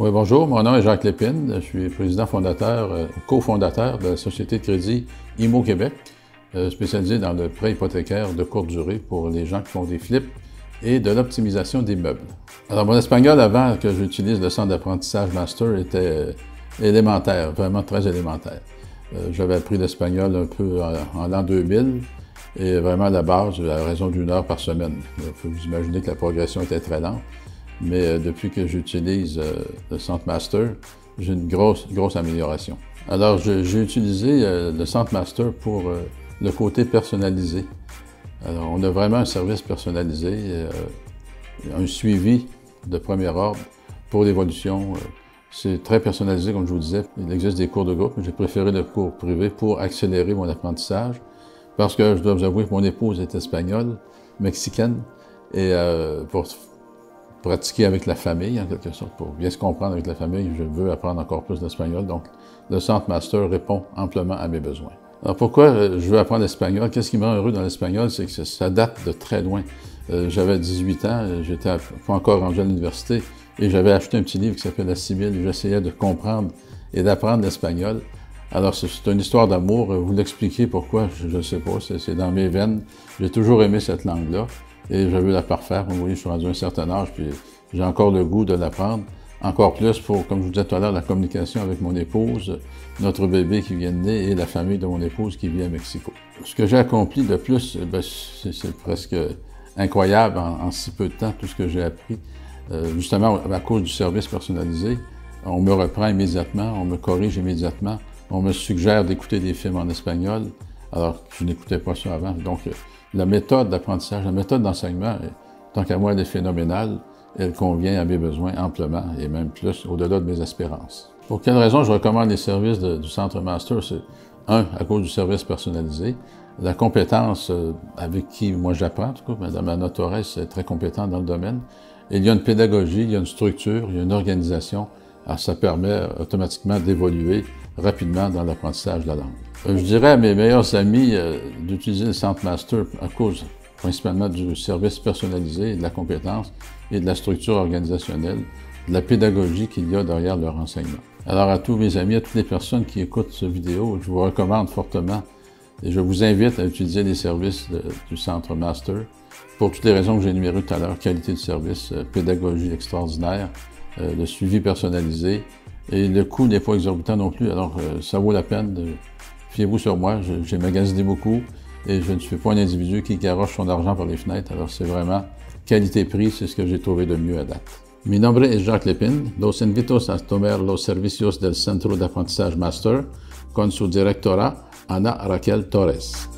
Oui, bonjour, mon nom est Jacques Lépine. Je suis président fondateur, cofondateur de la société de crédit IMO Québec, spécialisée dans le prêt hypothécaire de courte durée pour les gens qui font des flips et de l'optimisation des meubles. Alors, mon espagnol, avant que j'utilise le centre d'apprentissage Master, était élémentaire, vraiment très élémentaire. J'avais appris l'espagnol un peu en l'an 2000 et vraiment à la base, à raison d'1 heure par semaine. Il faut vous imaginer que la progression était très lente. Mais depuis que j'utilise le Centre Master, j'ai une grosse amélioration. Alors, j'ai utilisé le Centre Master pour le côté personnalisé. Alors, on a vraiment un service personnalisé, un suivi de premier ordre pour l'évolution. C'est très personnalisé, comme je vous disais. Il existe des cours de groupe, mais j'ai préféré le cours privé pour accélérer mon apprentissage, parce que je dois vous avouer que mon épouse est espagnole, mexicaine, et pour pratiquer avec la famille, en quelque sorte, pour bien se comprendre avec la famille. Je veux apprendre encore plus l'espagnol, donc le Centre Master répond amplement à mes besoins. Alors pourquoi je veux apprendre l'espagnol? Qu'est-ce qui me rend heureux dans l'espagnol? C'est que ça date de très loin. J'avais 18 ans, j'étais pas encore rendu à l'université, et j'avais acheté un petit livre qui s'appelle La Sibylle, et j'essayais de comprendre et d'apprendre l'espagnol. Alors c'est une histoire d'amour, vous l'expliquer pourquoi, je ne sais pas, c'est dans mes veines. J'ai toujours aimé cette langue-là. Et je veux la parfaire. Vous voyez, je suis rendu à un certain âge, puis j'ai encore le goût de l'apprendre. Encore plus pour, comme je vous disais tout à l'heure, la communication avec mon épouse, notre bébé qui vient de naître et la famille de mon épouse qui vit à Mexico. Ce que j'ai accompli de plus, c'est presque incroyable en si peu de temps, tout ce que j'ai appris. Justement, à cause du service personnalisé, on me reprend immédiatement, on me corrige immédiatement, on me suggère d'écouter des films en espagnol, alors que je n'écoutais pas ça avant. Donc, la méthode d'apprentissage, la méthode d'enseignement, tant qu'à moi, elle est phénoménale. Elle convient à mes besoins amplement et même plus, au-delà de mes espérances. Pour quelle raison je recommande les services du Centre Master? C'est, à cause du service personnalisé, la compétence avec qui moi j'apprends, en tout cas, Mme Anna Torres est très compétente dans le domaine. Et il y a une pédagogie, il y a une structure, il y a une organisation. Alors ça permet automatiquement d'évoluer rapidement dans l'apprentissage de la langue. Je dirais à mes meilleurs amis d'utiliser le Centre Master à cause principalement du service personnalisé, de la compétence et de la structure organisationnelle, de la pédagogie qu'il y a derrière leur enseignement. Alors à tous mes amis, à toutes les personnes qui écoutent cette vidéo, je vous recommande fortement et je vous invite à utiliser les services du Centre Master pour toutes les raisons que j'ai énumérées tout à l'heure: qualité de service, pédagogie extraordinaire, le suivi personnalisé, et le coût n'est pas exorbitant non plus, alors ça vaut la peine. Fiez-vous sur moi, j'ai magasiné beaucoup et je ne suis pas un individu qui garoche son argent par les fenêtres, alors c'est vraiment qualité-prix, c'est ce que j'ai trouvé de mieux à date. Mi nombre es Jacques Lépine. Los invito a tomar los servicios del Centro de Aprendizaje Master con su directora Ana Raquel Torres.